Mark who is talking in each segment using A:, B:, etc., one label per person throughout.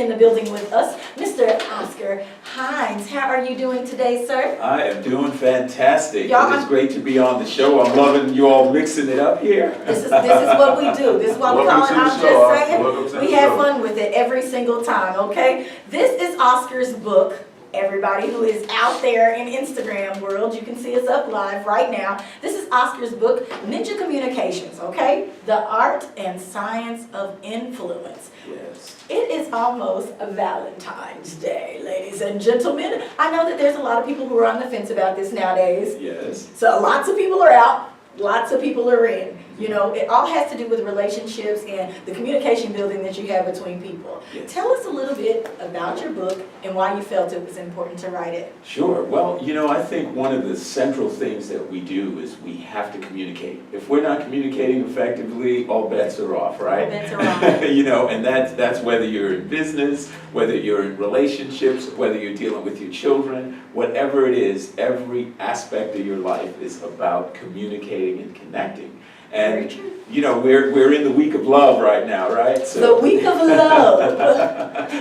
A: in the building with us, Mr. Oscar Hines. How are you doing today, sir?
B: I am doing fantastic.
A: Y'all,
B: It is great to be on the show. I'm loving you all mixing it up here.
A: This is what we do. This is what we call it. I'm just saying, we have fun with it every single time, okay? This is Oscar's book. Everybody who is out there in Instagram world, you can see us up live right now. This is Oscar's book, Ninja Communications, okay? The Art and Science of Influence.
B: Yes.
A: It is almost Valentine's Day, ladies and gentlemen. I know that there's a lot of people who are on the fence about this nowadays.
B: Yes.
A: So lots of people are out, lots of people are in. You know, it all has to do with relationships and the communication building that you have between people.
B: Yes.
A: Tell us a little bit about your book and why you felt it was important to write it.
B: Sure. Well, I think one of the central things that we do is we have to communicate. If we're not communicating effectively, all bets are off, right?
A: All bets are off.
B: And that's whether you're in business, whether you're in relationships, whether you're dealing with your children, whatever it is, every aspect of your life is about communicating and connecting. And, we're in the week of love right now, right?
A: So, the week of love.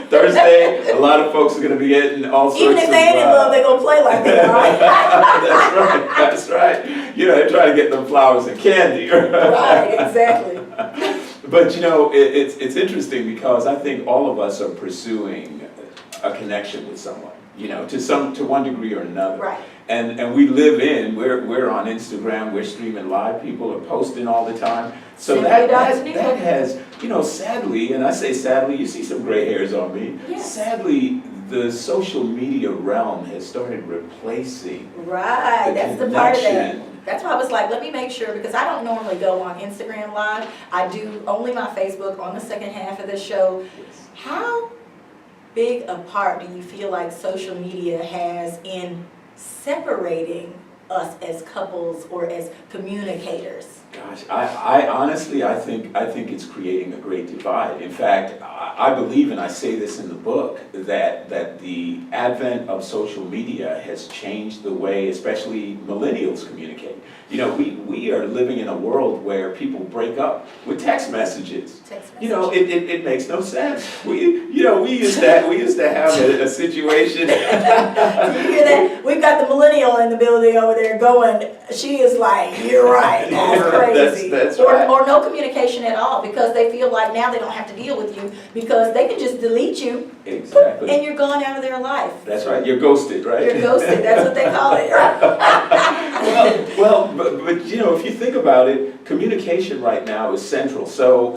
B: Thursday, a lot of folks are going to be getting all sorts of...
A: Even if they ain't in love, they're going to play like they are.
B: That's right. They're trying to get them flowers and candy.
A: Right, exactly.
B: But, it's interesting because I think all of us are pursuing a connection with someone, to one degree or another.
A: Right.
B: And we live we're on Instagram, we're streaming live, people are posting all the time. So that has, sadly, and I say sadly, you see some gray hairs on me.
A: Yes.
B: Sadly, the social media realm has started replacing
A: Right, that's the
B: connection.
A: part of that. That's why I was like, let me make sure, because I don't normally go on Instagram Live. I do only my Facebook on the second half of the show.
B: Yes.
A: How big a part do you feel like social media has in separating us as couples or as communicators?
B: Gosh, I honestly, I think it's creating a great divide. In fact, I believe, and I say this in the book, that the advent of social media has changed the way, especially millennials, communicate. We are living in a world where people break up with text messages. It makes no sense. We used to have a situation.
A: Do you hear that? We've got the millennial in the building over there going, she is like, you're right, that's crazy.
B: That's right.
A: Or no communication at all, because they feel like now they don't have to deal with you because they can just delete you.
B: Exactly.
A: And you're gone out of their life.
B: That's right. You're ghosted, right?
A: You're ghosted. That's what they call it.
B: But if you think about it, communication right now is central. So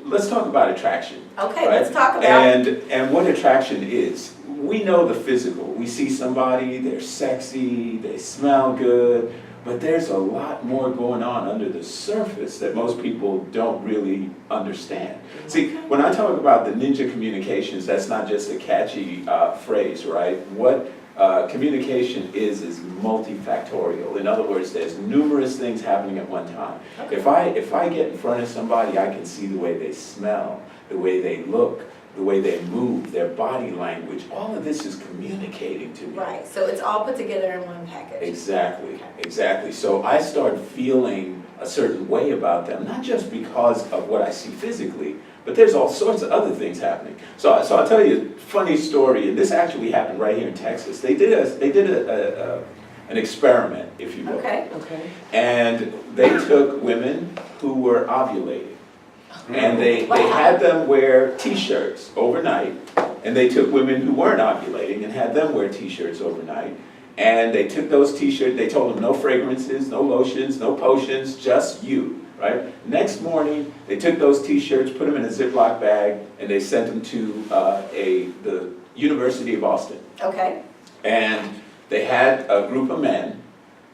B: let's talk about attraction.
A: Okay,
B: right?
A: let's talk about it.
B: And what attraction is. We know the physical. We see somebody, they're sexy, they smell good, but there's a lot more going on under the surface that most people don't really understand. See, when I talk about the ninja communications, that's not just a catchy phrase, right? What communication is multifactorial. In other words, there's numerous things happening at one time.
A: Okay.
B: If I get in front of somebody, I can see the way they smell, the way they look, the way they move, their body language. All of this is communicating to me.
A: Right, so it's all put together in one package.
B: Exactly. So I start feeling a certain way about them, not just because of what I see physically, but there's all sorts of other things happening. So I'll tell you a funny story, and this actually happened right here in Texas. They did an experiment, if you will.
A: Okay.
B: And they took women who were ovulating. And they had them wear T-shirts overnight, and they took women who weren't ovulating and had them wear T-shirts overnight. And they took those T-shirts, they told them no fragrances, no lotions, no potions, just you, right? Next morning, they took those T-shirts, put them in a Ziploc bag, and they sent them to the University of Austin.
A: Okay.
B: And they had a group of men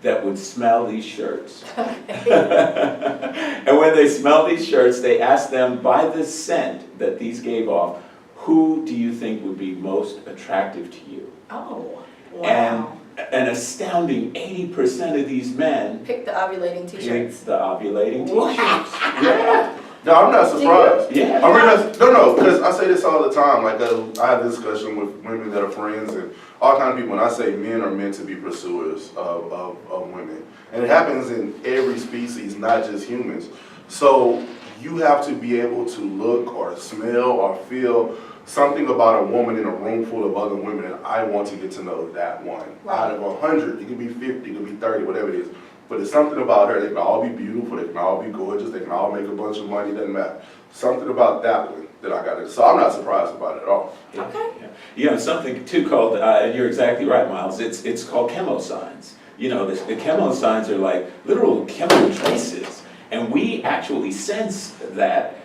B: that would smell these shirts. And when they smelled these shirts, they asked them, by the scent that these gave off, who do you think would be most attractive to you?
A: Oh, wow.
B: And an astounding 80% of these men
A: picked the ovulating T-shirts.
B: picked the ovulating T-shirts.
A: Wow.
B: Yeah.
C: No, I'm not surprised.
B: Yeah.
C: No, because I say this all the time. Like I have this discussion with women that are friends and all kind of people. And I say men are meant to be pursuers of women, and it happens in every species, not just humans. So you have to be able to look or smell or feel something about a woman in a room full of other women, and I want to get to know that one.
A: Right.
C: Out of 100, it could be 50, it could be 30, whatever it is. But there's something about her. They can all be beautiful, they can all be gorgeous, they can all make a bunch of money, doesn't matter. Something about that one that I got it. So I'm not surprised about it at all.
A: Okay.
B: Yeah. You know, something too called, and you're exactly right, Miles, it's called chemosigns. You know, the chemosigns are like literal chemical traces, and we actually sense that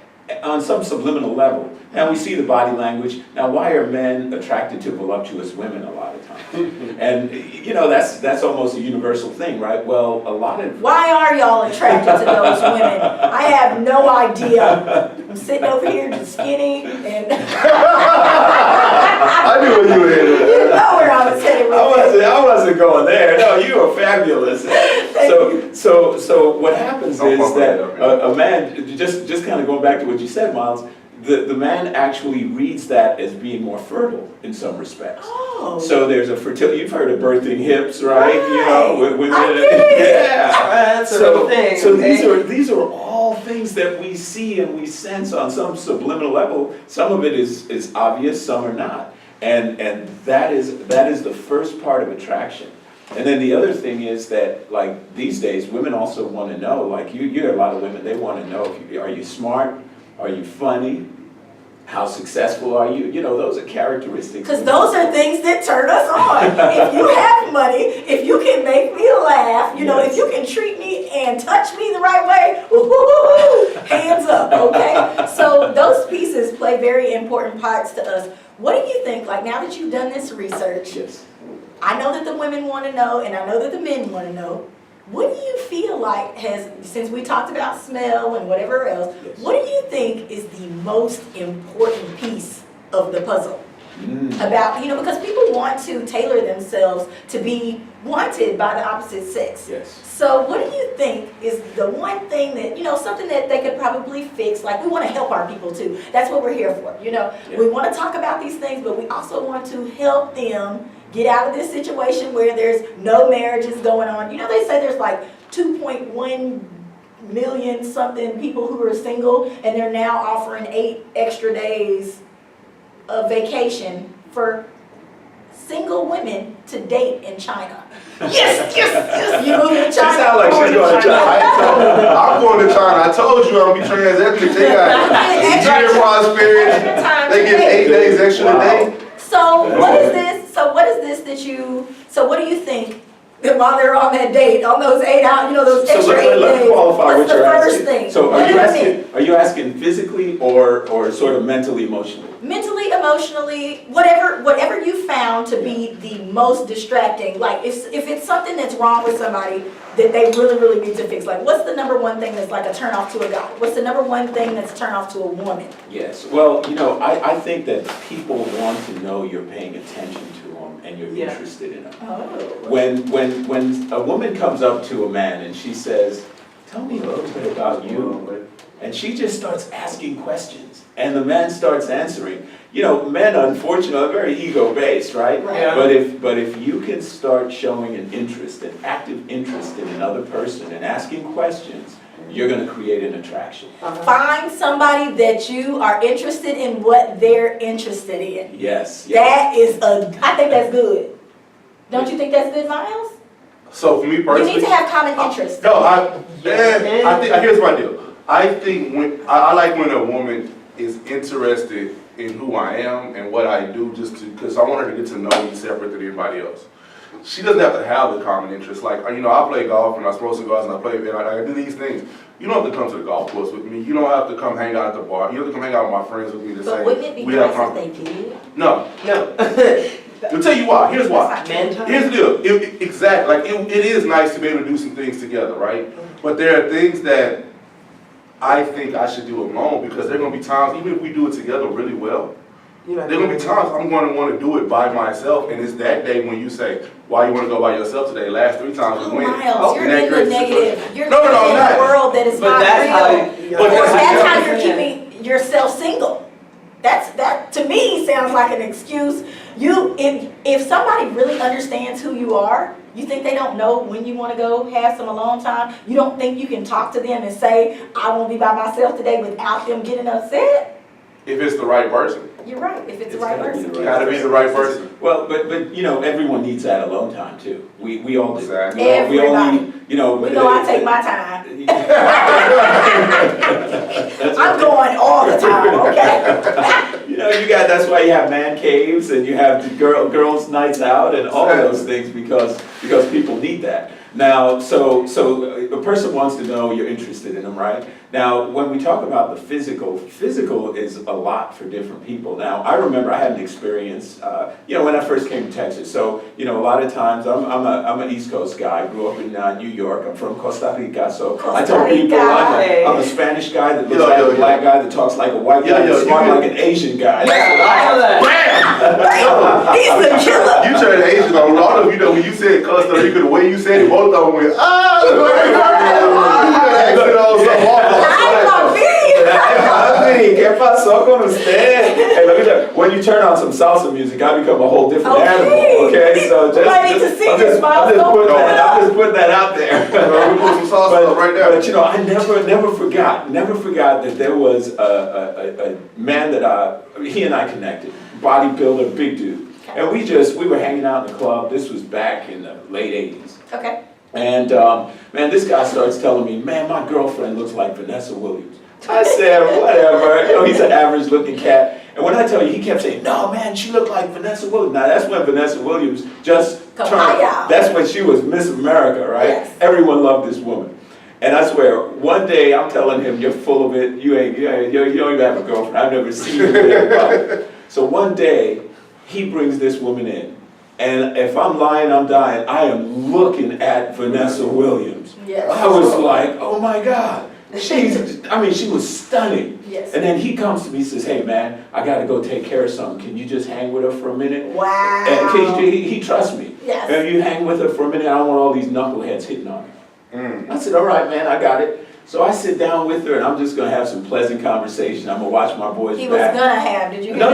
B: on some subliminal level. Now we see the body language. Now, why are men attracted to voluptuous women a lot of times? And you know, that's almost a universal thing, right? Well, a lot of
A: Why are y'all attracted to those women? I have no idea. I'm sitting over here just skinny and
C: I knew what you were headed.
A: you know where I was headed with it.
B: I wasn't going there. No, you are fabulous. So what happens
C: Don't
B: is
C: bump
B: that
C: my head up,
B: a man, just kind of going back to what you said, Miles, the man actually reads that as being more fertile in some respects.
A: Oh.
B: So there's a fertility, you've heard of birthing hips, right? You know,
A: Right.
B: women,
A: I get it.
B: yeah.
D: That's a real thing.
B: So
D: okay?
B: these are all things that we see and we sense on some subliminal level. Some of it is obvious, some are not. And that is the first part of attraction. And then the other thing is that, like, these days, women also want to know, like, you hear a lot of women, they want to know, are you smart? Are you funny? How successful are you? You know, those are characteristics.
A: Because those are things that turn us on. If you have money, if you can make me laugh, you know, if you can treat me and touch me the right way, woo-hoo-hoo-hoo, hands up, okay? So those pieces play very important parts to us. What do you think, like now that you've done this research,
B: Yes.
A: I know that the women want to know and I know that the men want to know, what do you feel like has, since we talked about smell and whatever else,
B: Yes.
A: what do you think is the most important piece of the puzzle? About, you know, because people want to tailor themselves to be wanted by the opposite sex.
B: Yes.
A: So what do you think is the one thing that, you know, something that they could probably fix? Like, we want to help our people too. That's what we're here for, you know.
B: Yeah.
A: We want to talk about these things, but we also want to help them get out of this situation where there's no marriages going on. You know, they say there's like 2.1 million something people who are single, and they're now offering 8 extra days of vacation for single women to date in China. Yes, yes, yes. You moving to
B: She
A: China?
B: sound like she's going to China.
C: I'm going to China. I told you I'm gonna be trans-ethnic. They got gender prosperity. They get 8 days extra a day.
A: So what is this? So what is this that you? So what do you think that while they're on that date, on those 8 hours, you know, those
B: So
A: extra 8
B: let's
A: days?
B: qualify
A: What's
B: what
A: the
B: you're
A: first
B: asking.
A: thing?
B: So
A: What
B: are you asking physically or sort of mentally, emotionally?
A: Mentally, emotionally, whatever you found to be the most distracting. Like if it's something that's wrong with somebody that they really need to fix. Like what's the number one thing that's like a turn off to a guy? What's the number one thing that's a turn off to a woman?
B: Yes. Well, you know, I think that people want to know you're paying attention to them and you're
D: Yeah.
B: interested in them.
A: Oh.
B: When a woman comes up to a man and she says, "Tell me a little bit about you," and she just starts asking questions, and the man starts answering. You know, men, unfortunately, are very ego-based, right?
A: Right.
D: Yeah.
B: But if you can start showing an interest, an active interest in another person and asking questions, you're going to create an attraction.
A: Find somebody that you are interested in what they're interested in.
B: Yes.
A: That is I think that's good. Don't you think that's good, Miles?
C: So for me
A: You
C: personally,
A: need to have common interests.
C: no, I think here's my deal. I think when I like when a woman is interested in who I am and what I do, because I want her to get to know me separate than anybody else. She doesn't have to have the common interest. Like, you know, I play golf and I'm supposed to go out and I do these things. You don't have to come to the golf course with me. You don't have to come hang out at the bar. You don't have to come hang out with my friends with me to
A: But
C: say
A: wouldn't it be
C: we have
A: nice
C: common.
A: if they did?
C: No.
D: No.
C: I'll tell you why. Here's why.
A: That's not
D: Man
A: true.
D: time.
C: Here's the deal. Exactly. Like it is nice to be able to do some things together, right? But there are things that I think I should do alone because there are gonna be times, even if we do it together really well, there are gonna be times I'm gonna want to do it by myself, and it's that day when you say, "Why you want to go by yourself today?" Last 3 times
A: Oh,
C: we win.
A: Miles, you're
C: And that
A: in the
C: creates a
A: negative.
C: situation.
A: You're
C: No,
A: living
C: I'm
A: in
C: not.
A: a world that is
D: But
A: not
D: that's
A: real.
D: how.
C: But
A: Or
C: that's
A: that's
C: how-
A: how you're keeping yourself single. That to me sounds like an excuse. If somebody really understands who you are, you think they don't know when you want to go have some alone time? You don't think you can talk to them and say, "I won't be by myself today," without them getting upset?
C: If it's the right person.
A: You're right, if it's the
B: It's
A: right
B: gotta be
A: person.
B: the right
C: Gotta be the right person.
B: Well, but you know, everyone needs that alone time too. We all do.
C: Exactly.
B: We all
A: Everybody.
B: need, you know.
A: We know I take my time.
B: That's
A: I'm
B: right.
A: going all the time, okay?
B: You know, that's why you have man caves and you have the girls' nights out and all of those things because people need that. Now, so a person wants to know you're interested in them, right? Now, when we talk about the physical is a lot for different people. Now, I remember I had an experience, when I first came to Texas. So, a lot of times I'm an East Coast guy. I grew up in New York. I'm from Costa Rica. So I tell people I'm a Spanish guy that looks like a black guy that talks like a white guy that's smart like an Asian guy.
A: He's the killer.
C: You turned Asian on. I don't know if you know when you said Costa Rica, the way you said it, both of them went,
B: ¿Qué pasó con usted? Hey, let me tell you, when you turn on some salsa music, I become a whole different animal. Okay, so I'm just putting that out there.
C: We put some salsa up right now.
B: But I never forgot that there was a man that he and I connected, bodybuilder, big dude, and we were hanging out in the club. This was back in the late '80s.
A: Okay.
B: And man, this guy starts telling me, man, my girlfriend looks like Vanessa Williams. I said, whatever. He's an average looking cat. And when I tell you, he kept saying, no, man, she looked like Vanessa Williams. Now, that's when Vanessa Williams just turned. That's when she was Miss America, right?
A: Yes.
B: Everyone loved this woman. And I swear, one day I'm telling him, you're full of it. You don't even have a girlfriend. I've never seen you there. So one day, he brings this woman in. And if I'm lying, I'm dying. I am looking at Vanessa Williams.
A: Yes.
B: I was like, oh my God. She was stunning.
A: Yes.
B: And then he comes to me and says, hey man, I got to go take care of something. Can you just hang with her for a minute?
A: Wow.
B: And he trusts me.
A: Yes.
B: And you hang with her for a minute, I don't want all these knuckleheads hitting on her. I said, all right, man, I got it. So I sit down with her and I'm just going to have some pleasant conversation. I'm going to watch my boys
A: He
B: back.
A: was gonna have, did you hear
B: No.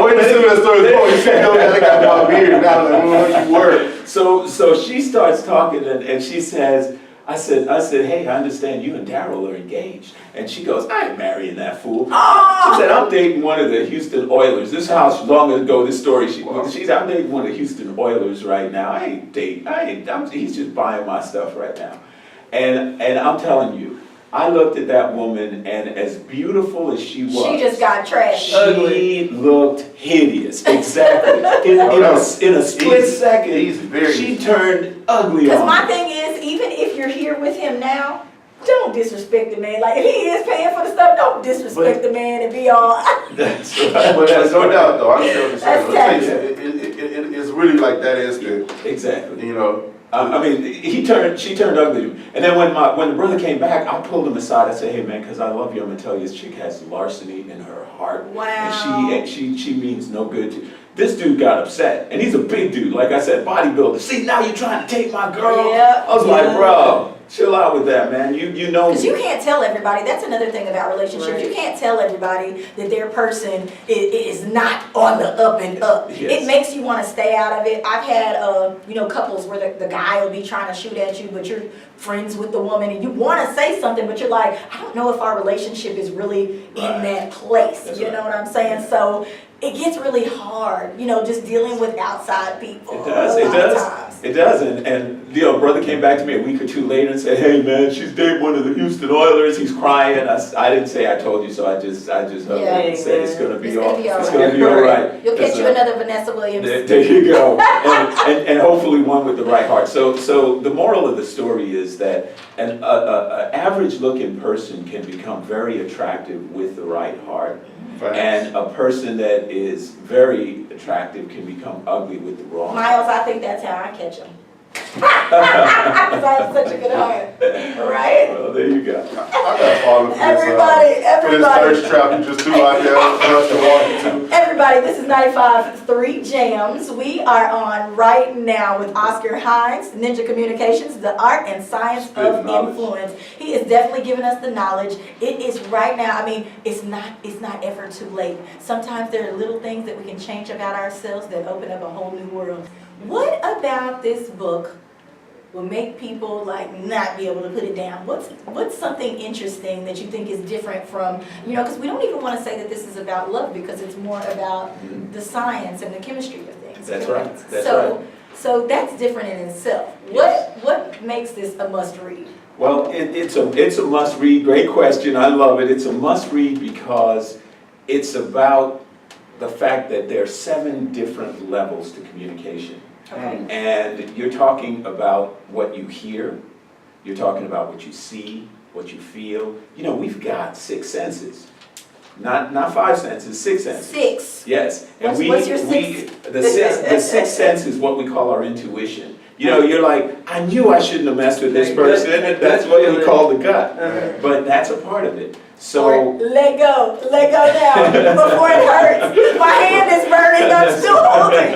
C: Wait to see that story before you said, no, I got my beard. Now you were.
B: So she starts talking and she says, I said, hey, I understand you and Daryl are engaged. And she goes, I ain't marrying that fool.
A: Oh!
B: She said, I'm dating one of the Houston Oilers. This is how long ago this story she's I'm dating one of the Houston Oilers right now. He's just buying my stuff right now. And I'm telling you, I looked at that woman, and as beautiful as she was,
A: She just got trashed.
B: she looked hideous. Exactly. In a split second, she turned ugly
A: Because
B: on
A: my
B: me.
A: thing is, even if you're here with him now, don't disrespect the man. Like, if he is paying for the stuff, don't disrespect the man and be all.
B: That's right.
C: But there's no doubt, though. I understand what
A: That's
C: you're saying. It's really like that instant,
B: Exactly.
C: you know.
B: She turned ugly. And then when the brother came back, I pulled him aside. I said, hey man, because I love you, I'm gonna tell you, this chick has larceny in her heart.
A: Wow.
B: And she means no good to. This dude got upset, and he's a big dude, like I said, bodybuilder. See, now you're trying to take my girl.
A: Yeah.
B: I was like, bro, chill out with that, man. You know.
A: Because you can't tell everybody, that's another thing about relationships,
D: Right.
A: you can't tell everybody that their person is not on the up and up.
B: Yes.
A: It makes you want to stay out of it. I've had, couples where the guy will be trying to shoot at you, but you're friends with the woman and you want to say something, but you're like, I don't know if our relationship is really in that place.
B: That's
A: you
B: right.
A: know what I'm saying? So it gets really hard, just dealing with outside people.
B: It does.
A: a lot of times.
B: It does. And brother came back to me a week or two later and said, hey man, she's dating one of the Houston Oilers. He's crying. I didn't say I told you, so I just hugged him and said it's gonna be all right.
A: You'll catch you another Vanessa Williams.
B: There you go. and hopefully one with the right heart. So the moral of the story is that an average looking person can become very attractive with the right heart. And a person that is very attractive can become ugly with the wrong.
A: Miles, I think that's how I catch him. Because I have such a good heart. Right?
B: Well, there you go.
C: I got falling for
A: Everybody.
C: this thirst trap you just threw out there for us to walk into.
A: Everybody, this is 95.3 Jams. We are on right now with Oscar Hines, Ninja Communications, the art and science of influence. He is definitely giving us the knowledge. It is right now, it's not ever too late. Sometimes there are little things that we can change about ourselves that open up a whole new world. What about this book will make people like not be able to put it down? What's something interesting that you think is different from, because we don't even want to say that this is about love, because it's more about the science and the chemistry of things.
B: That's right. That's
A: so,
B: right.
A: So that's different in itself.
B: Yes.
A: What makes this a must read?
B: Well, it's a must read. Great question. I love it. It's a must read because it's about the fact that there are 7 different levels to communication.
A: Okay.
B: And you're talking about what you hear, you're talking about what you see, what you feel. We've got 6 senses. Not 5 senses, 6 senses.
A: 6.
B: Yes. And
A: What's your sixth?
B: the sixth sense is what we call our intuition. You're like, I knew I shouldn't have messed with this person, and that's what we call the gut. But that's a part of it.
A: Or
B: So
A: let go now before it hurts. My hand is burning, I'm still holding.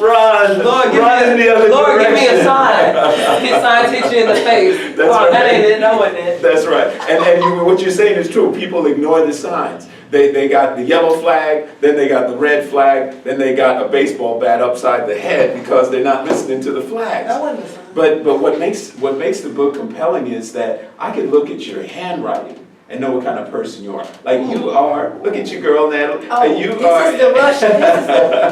B: run,
D: Lord,
B: run in the other
D: Lord,
B: direction.
D: give me a sign. His sign hit you in the face.
B: That's
D: That
B: right.
D: ain't it, that wasn't it.
B: That's right. And what you're saying is true. People ignore the signs. They got the yellow flag, then they got the red flag, then they got a baseball bat upside the head because they're not listening to the flags.
D: That wasn't a sign.
B: But what makes the book compelling is that I can look at your handwriting and know what kind of person you are. Like you are, look at you girl, Natalie.
A: Oh,
B: you
A: this
B: are,
A: is the rush.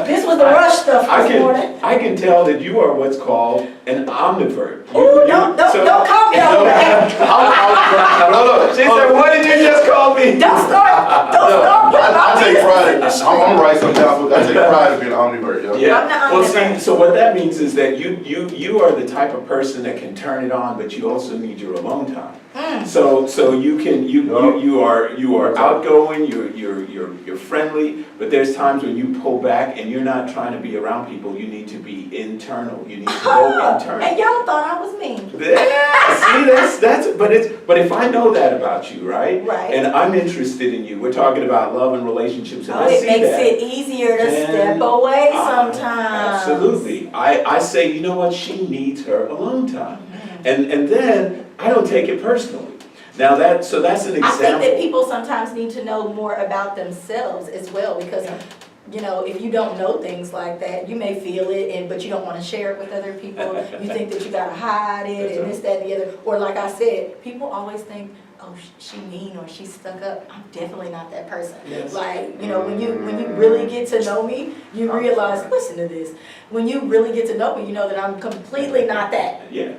A: This was the rush stuff this morning.
B: I can tell that you are what's called an omnivert.
A: Ooh, don't call me on that.
B: No, she said, what did you just call me?
A: Don't start putting
C: I
A: my
C: take
A: business
C: pride.
A: in the street.
C: I'm gonna write something down. I take pride in being an omnivert, yo.
B: Yeah.
A: I'm not
B: Well,
A: omnivert.
B: see, so what that means is that you are the type of person that can turn it on, but you also need your alone time. So you can you are outgoing, you're friendly, but there's times when you pull back and you're not trying to be around people. You need to be internal. You need to go internal.
A: And y'all thought I was mean.
B: Yeah, see, that's but if I know that about you, right?
A: Right.
B: And I'm interested in you. We're talking about love and relationships, and
A: Oh,
B: I
A: it
B: see
A: makes
B: that.
A: it easier to
B: Then
A: step away sometimes.
B: Absolutely. I say, you know what, she needs her alone time. And then I don't take it personally. Now that's an example.
A: I think that people sometimes need to know more about themselves as well, because if you don't know things like that, you may feel it, but you don't want to share it with other people. You think that you gotta hide it,
B: That's
A: and
B: right.
A: this, that, and the other. Or like I said, people always think, oh, she mean or she's stuck up. I'm definitely not that person.
B: Yes.
A: Like, when you really get to know me, you realize, listen to this. When you really get to know me, you know that I'm completely not that.
B: Yeah.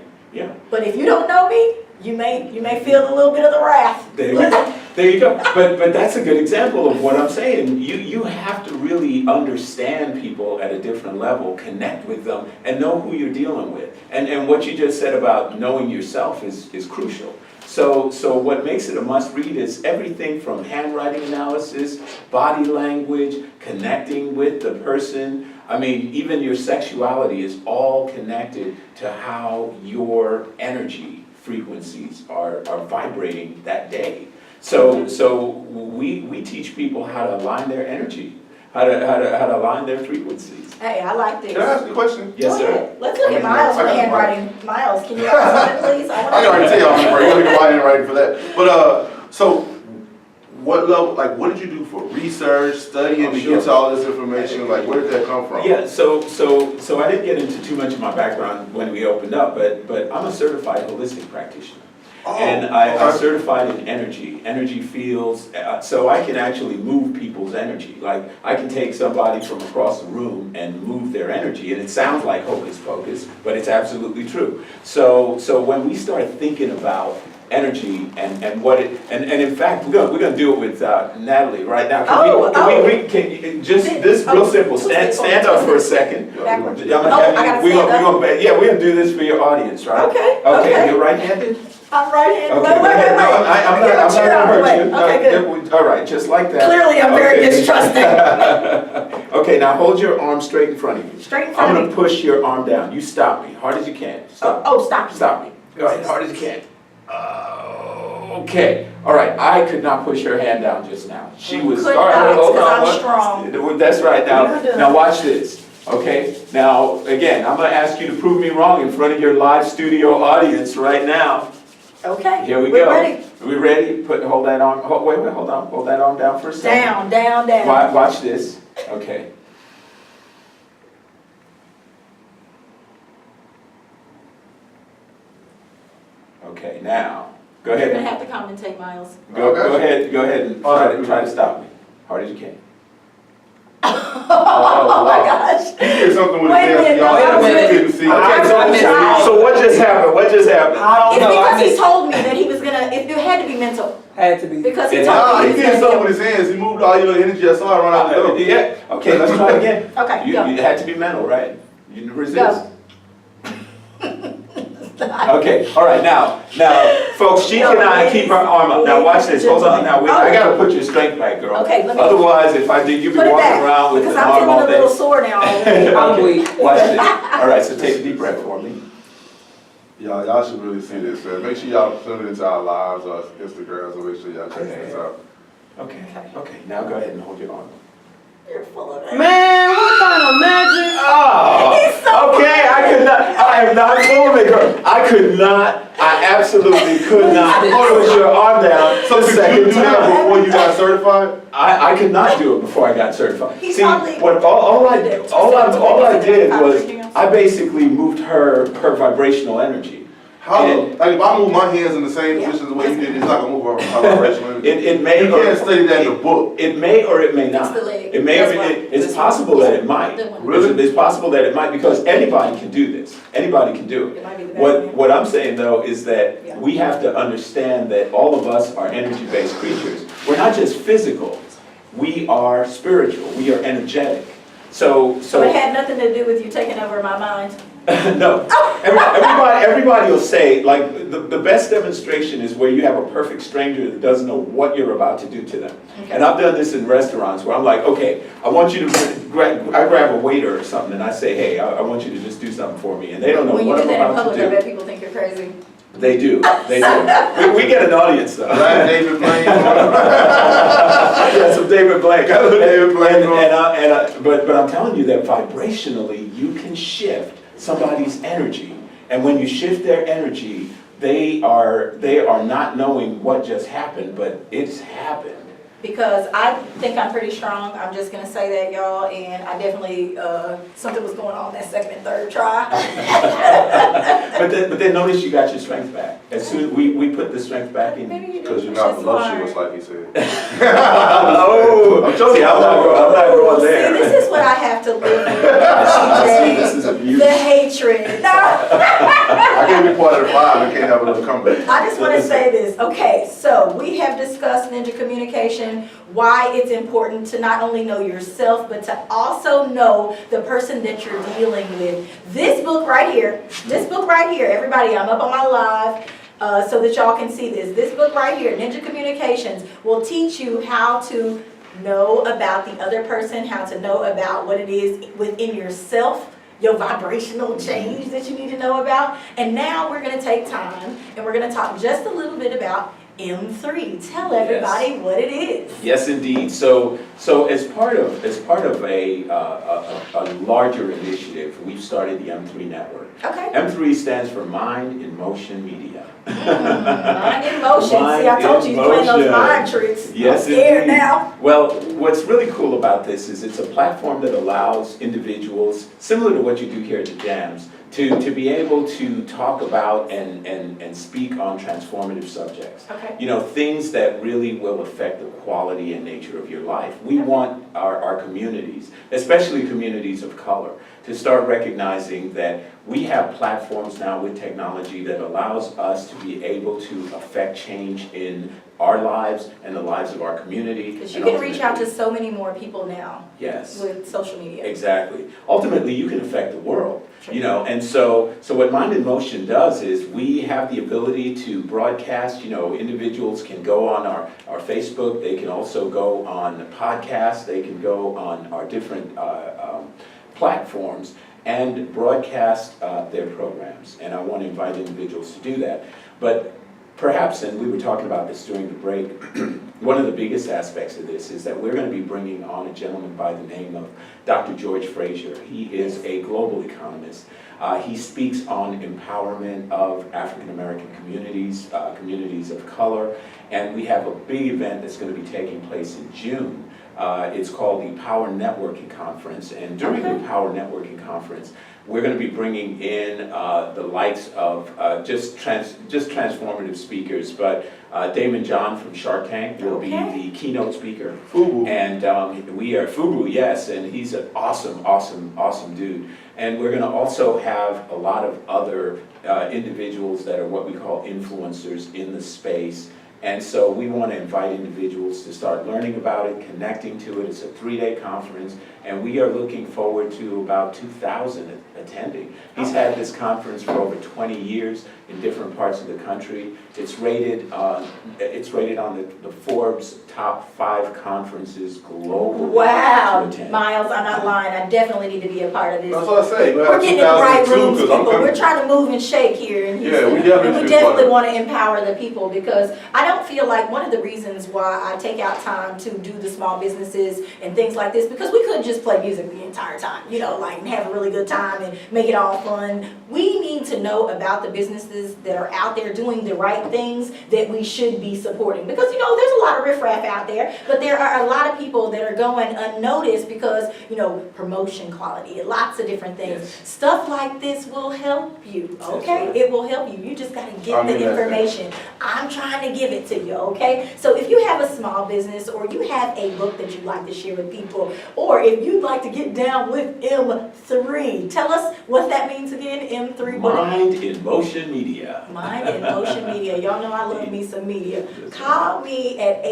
A: But if you don't know me, you may feel a little bit of the wrath.
B: There you go. There you go. But that's a good example of what I'm saying. You have to really understand people at a different level, connect with them, and know who you're dealing with. And what you just said about knowing yourself is crucial. So what makes it a must read is everything from handwriting analysis, body language, connecting with the person. I mean, even your sexuality is all connected to how your energy frequencies are vibrating that day. So we teach people how to align their energy, how to align their frequencies.
A: Hey, I like this.
C: Can I ask you a question?
B: Yes,
A: Go
B: sir.
A: ahead. Let's look at
C: I
A: Miles'
C: got it.
A: handwriting. Miles, can you ask something, please?
C: I can already tell y'all, I'm going to get my handwriting for that. But so, what level? Like, what did you do for research, studying to
B: Sure.
C: get to all this information? Like, where did that come from?
B: Yeah, so I didn't get into too much of my background when we opened up, but I'm a certified holistic practitioner. And I'm certified in energy fields, so I can actually move people's energy. Like, I can take somebody from across the room and move their energy, and it sounds like hocus pocus, but it's absolutely true. So when we start thinking about energy and what it, and in fact, we're gonna do it with Natalie right now. Can you just this real simple, stand up for a second.
A: Backwards.
B: I'm gonna have you, we're gonna do this for your audience, right?
A: Okay.
B: You're right-handed?
A: I'm right-handed.
B: Okay,
A: Wait.
B: I'm
A: Get
B: not
A: my chair out of
B: gonna
A: the way.
B: hurt you.
A: Okay, good.
B: All right, just like that.
A: Clearly, I'm very
B: Okay.
A: distrusting.
B: Okay, now hold your arm straight in front of you.
A: Straight in front
B: I'm
A: of
B: gonna push your arm down. You stop me, hard as you can. Stop.
A: Stop.
B: Stop me. Go ahead, hard as you can. Okay, all right, I could not push her hand down just now. She was,
A: Could
B: all right,
A: not,
B: hold
A: 'cause
B: on.
A: I'm strong.
B: That's right,
A: You're done.
B: now watch this, okay? Now, again, I'm gonna ask you to prove me wrong in front of your live studio audience right now.
A: Okay.
B: Here we
A: We're
B: go.
A: ready.
B: Are we ready? Hold that arm, wait, hold on, hold that arm down for a second.
A: Down.
B: Watch this, okay. Okay, now, go
A: You're
B: ahead.
A: gonna have to commentate, Miles.
B: Go
C: Okay.
B: ahead and
C: All
B: try
C: right.
B: to stop me, hard as you can.
A: Oh my gosh.
C: He did something with his
A: Wait a minute,
C: hands, y'all.
A: no,
C: You
D: wait a
C: couldn't see.
B: Okay, so what just happened? What just happened?
D: I
A: It's
D: don't know. I
A: because he
D: missed.
A: told me that he was gonna, it had to be mental,
D: Had to be.
A: because he
B: It-
A: told
C: Nah,
A: me
C: he
A: he
C: did
A: was
C: something
A: gonna.
C: with his hands. He moved all your energy. I saw it run out the door.
B: Yeah, okay, let's try it again.
A: Okay,
B: You
A: go.
B: had to be mental, right? You didn't resist.
A: Go.
B: Okay, all right, now, folks, she cannot keep her arm up. Now, watch this, hold on, now, wait, I gotta put your strength back, girl.
A: Okay, let me-
B: Otherwise, if I did, you'd be
A: Put it
B: walking
A: back,
B: around with
A: because
B: an
A: I'm
B: arm
A: feeling
B: all
A: a little
B: day.
A: sore now already.
D: I'm weak.
B: Watch this. All right, so take a deep breath for me.
C: Y'all should really see this, man. Make sure y'all tune into our lives, our Instagram, so make sure y'all check this out.
B: Okay, now go ahead and hold your arm.
A: You're full of it.
D: Man, what kind of magic?
B: Oh, okay, I am not full of it, girl. I absolutely could not push your arm down
C: So
B: the
C: did you
B: second
C: do that
B: time.
C: before you got certified?
B: I could not do it before I got certified.
A: He's
B: See,
A: probably-
B: what all I did was I basically moved her vibrational energy.
C: How,
B: And-
C: like if I move my hands in the same
A: Yeah.
C: position the way you did, it's not gonna move our vibrational energy.
B: It may
C: You can't study that in the book.
B: It may or it may not.
A: It's the leg.
B: It may or
A: That's right.
B: it's
A: This
B: possible
A: one.
B: that it might.
A: That one.
C: Really?
B: It's possible that it might because anybody can do this. Anybody can do
A: It might be the
B: it.
A: best man.
B: What I'm saying though is that
A: Yeah.
B: we have to understand that all of us are energy-based creatures. We're not just physical. We are spiritual. We are energetic. So
A: So it had nothing to do with you taking over my mind.
B: no. Everybody will say, like, the best demonstration is where you have a perfect stranger that doesn't know what you're about to do to them.
A: Okay.
B: And I've done this in restaurants where I'm like, okay, I want you to, I grab a waiter or something and I say, hey, I want you to just do something for me. And they don't know
A: When you
B: what
A: do
B: I'm
A: that in
B: about
A: public,
B: to
A: I
B: do.
A: bet people think you're crazy.
B: They do. We get an audience though.
C: Right, David Blaine.
B: Yeah, some David Blaine.
C: David Blaine.
B: But I'm telling you that vibrationally, you can shift somebody's energy. And when you shift their energy, they are not knowing what just happened, but it's happened.
A: Because I think I'm pretty strong, I'm just gonna say that, y'all, and I definitely, something was going on that second and third try.
B: But then notice you got your strength back. As soon we put the strength back in.
A: Maybe you
C: Because
A: didn't
C: you're
A: push
C: not
A: as
C: voluptuous,
A: hard.
C: like he said.
B: Oh, see, I'm not going there.
A: See, this is what I have to live with.
B: See, this is abuse.
A: The hatred. No.
C: I can't be part of the five and can't have another comeback.
A: I just want to say this. Okay, so we have discussed ninja communication, why it's important to not only know yourself, but to also know the person that you're dealing with. This book right here, everybody, I'm up on my live so that y'all can see this. This book right here, Ninja Communications, will teach you how to know about the other person, how to know about what it is within yourself, your vibrational change that you need to know about. And now we're going to take time and we're going to talk just a little bit about M3. Tell everybody what it is.
B: Yes, indeed. So as part of a larger initiative, we've started the M3 network.
A: Okay.
B: M3 stands for Mind in Motion Media.
A: Mind in motion. See, I
B: Mind
A: told
B: in
A: you he's playing those
B: motion.
A: mind tricks.
B: Yes,
A: I'm scared
B: indeed.
A: now.
B: Well, what's really cool about this is it's a platform that allows individuals, similar to what you do here at the Jams, to be able to talk about and speak on transformative subjects.
A: Okay.
B: You know, things that really will affect the quality and nature of your life. We want our communities, especially communities of color, to start recognizing that we have platforms now with technology that allows us to be able to affect change in our lives and the lives of our community.
A: Because you
B: and
A: can reach out to
B: ultimately-
A: so many more people now
B: Yes.
A: with social media.
B: Exactly. Ultimately, you can affect the world,
A: Sure.
B: you know, and so what Mind in Motion does is we have the ability to broadcast, you know, individuals can go on our Facebook, they can also go on the podcast, they can go on our different platforms and broadcast their programs. And I want to invite individuals to do that. But perhaps, and we were talking about this during the break, one of the biggest aspects of this is that we're going to be bringing on a gentleman by the name of Dr. George Frazier. He is a global economist. He speaks on empowerment of African American communities, communities of color, and we have a big event that's going to be taking place in June It's called the Power Networking Conference, and during the Power Networking Conference, we're going to be bringing in the likes of just transformative speakers, but Damon John from Shark Tank will be the keynote speaker.
C: Fubu.
B: And we are Fubu, yes, and he's an awesome dude. And we're going to also have a lot of other individuals that are what we call influencers in the space. And so we want to invite individuals to start learning about it, connecting to it. It's a 3-day conference, and we are looking forward to about 2,000 attending. He's had this conference for over 20 years in different parts of the country. It's rated on the Forbes top 5 conferences globally.
A: Wow,
B: to attend.
A: Miles, I'm not lying. I definitely need to be a part of this.
C: That's what I say.
A: We're getting in the right rooms,
C: 'cause I'm
A: people.
C: coming.
A: We're trying to move and shake here in Houston.
C: Yeah, we definitely
A: And we
C: should be part of
A: definitely
C: it.
A: want to empower the people, because I don't feel like one of the reasons why I take out time to do the small businesses and things like this, because we couldn't just play music the entire time, you know, like and have a really good time and make it all fun. We need to know about the businesses that are out there doing the right things that we should be supporting, because you know there's a lot of riffraff out there, but there are a lot of people that are going unnoticed because, you know, promotion quality, lots of different things.
B: Yes.
A: Stuff like this will help you, okay?
B: right.
A: It will help you. You just got to get
C: I mean
A: the
C: that.
A: information. I'm trying to give it to you, okay? So if you have a small business, or you have a book that you'd like to share with people, or if you'd like to get down with M3, tell us what that means again, M3. What
B: Mind in Motion Media.
A: Mind in Motion Media. Y'all know I love me some media.
B: That's
A: Call me at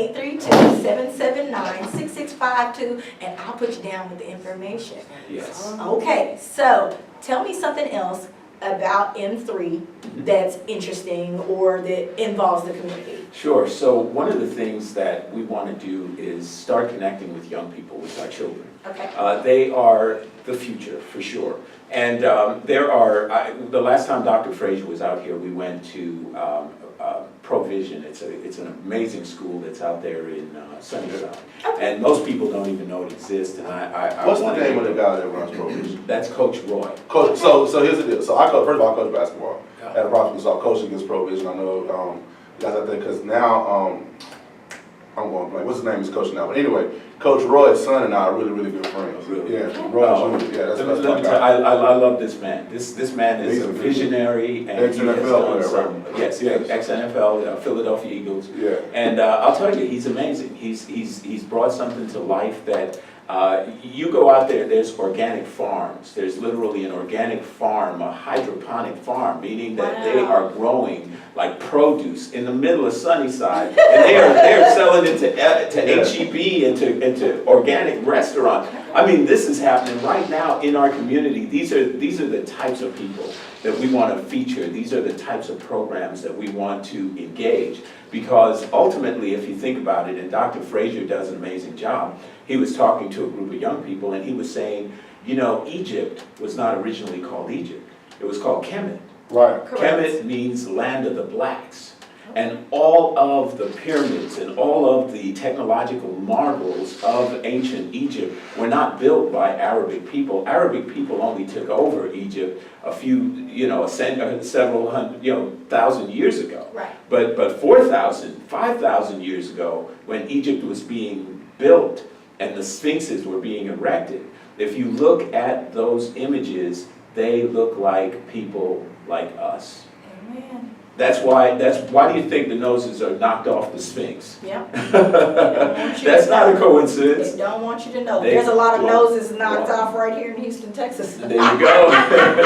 A: 832-779-6652, and I'll put you down with the information.
B: Yes.
A: Okay, so tell me something else about M3 that's interesting or that involves the community.
B: Sure. So one of the things that we want to do is start connecting with young people, with our children.
A: Okay.
B: They are the future, for sure. And the last time Dr. Frazier was out here, we went to Provision. It's an amazing school that's out there in Sunnyside.
A: Okay.
B: And most people don't even know it exists. And I
C: What's the
B: wanted
C: name
B: to-
C: of the guy that runs Provision?
B: That's Coach Roy.
C: Coach, so here's the deal. So I coach, first of all, I coach basketball
B: Yeah.
C: at a property, so I coach against Provision. I know guys out there, because now I'm going to play. What's his name? He's coaching now. But anyway, Coach Roy's son and I are really, really good friends.
B: Really?
C: Yeah, Roy Jr. Yeah, that's
B: Let me
C: my
B: tell-
C: guy.
B: I love this man. This man is
C: He's
B: a
C: a
B: visionary, and he has
C: ex-NFL
B: done
C: player,
B: some.
C: right?
B: Yes, yeah, ex-NFL, Philadelphia Eagles.
C: Yeah.
B: And I'll tell you, he's amazing. He's brought something to life that you go out there. There's organic farms. There's literally an organic farm, a hydroponic farm, meaning that they
A: Wow.
B: are growing like produce in the middle of Sunnyside, and they're selling it to HEB and to organic restaurants. I mean, this is happening right now in our community. These are the types of people that we want to feature. These are the types of programs that we want to engage, because ultimately, if you think about it, and Dr. Frazier does an amazing job, he was talking to a group of young people, and he was saying, you know, Egypt was not originally called Egypt. It was called Kemet.
C: Right.
A: Correct.
B: Kemet means land of the blacks. And all of the pyramids and all of the technological marvels of ancient Egypt were not built by Arabic people. Arabic people only took over Egypt a few, several hundred, thousand years ago.
A: Right.
B: But 4,000, 5,000 years ago, when Egypt was being built and the sphinxes were being erected, if you look at those images, they look like people like us.
A: Amen.
B: Why do you think the noses are knocked off the Sphinx?
A: Yep.
B: That's not a
A: They
B: coincidence.
A: don't want you to know.
B: They-
A: There's a lot of
B: well,
A: noses knocked
B: well.
A: off right here in Houston, Texas.
B: There you go.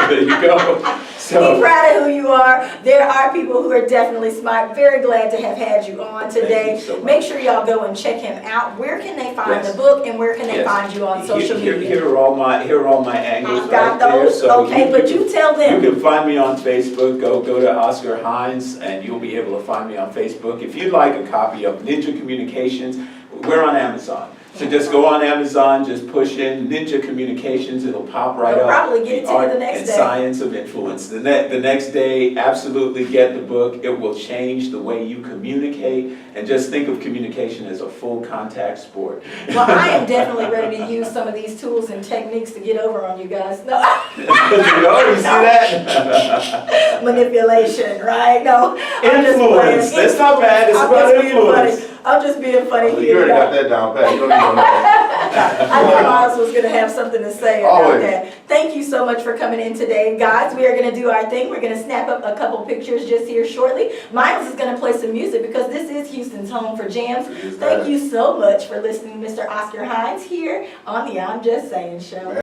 B: There you go.
A: Be
B: So,
A: proud of who you are. There are people who are definitely smart. Very glad to have had you on today.
B: you so much.
A: Make sure y'all go and check him out. Where can they find
B: Yes.
A: the book, and where can they
B: Yes.
A: find you on social
B: here
A: media?
B: are all my angles
A: I've
B: right
A: got
B: there.
A: those.
B: So
A: Okay, but you tell them.
B: You can find me on Facebook. Go to Oscar Hines, and you'll be able to find me on Facebook. If you'd like a copy of Ninja Communications, we're on Amazon. So just go on Amazon, just push in Ninja Communications, it'll pop right
A: They'll
B: up.
A: probably get it to you
B: Art
A: the next
B: and
A: day.
B: Science of Influence. The next day, absolutely get the book. It will change the way you communicate, and just think of communication as a full contact sport.
A: Well, I am definitely ready to use some of these tools and techniques to get over on you guys. No.
B: You see that?
A: Manipulation, right? No. I'm just
B: Influence.
A: playing.
B: That's not bad. It's
A: I'm
B: about
A: just being
B: influence.
A: funny. I'm just being funny
C: You
A: here.
C: already got
A: y'all.
C: that down pat. You don't even know that.
A: I knew Miles was gonna have something to say about
C: Always.
A: that. Thank you so much for coming in today. Guys, we are gonna do our thing. We're gonna snap up a couple pictures just here shortly. Miles is gonna play some music because this is Houston's home for jams.
C: It is
A: Thank
C: that.
A: you so much for listening to Mr. Oscar Hines here on the I'm Just Saying show.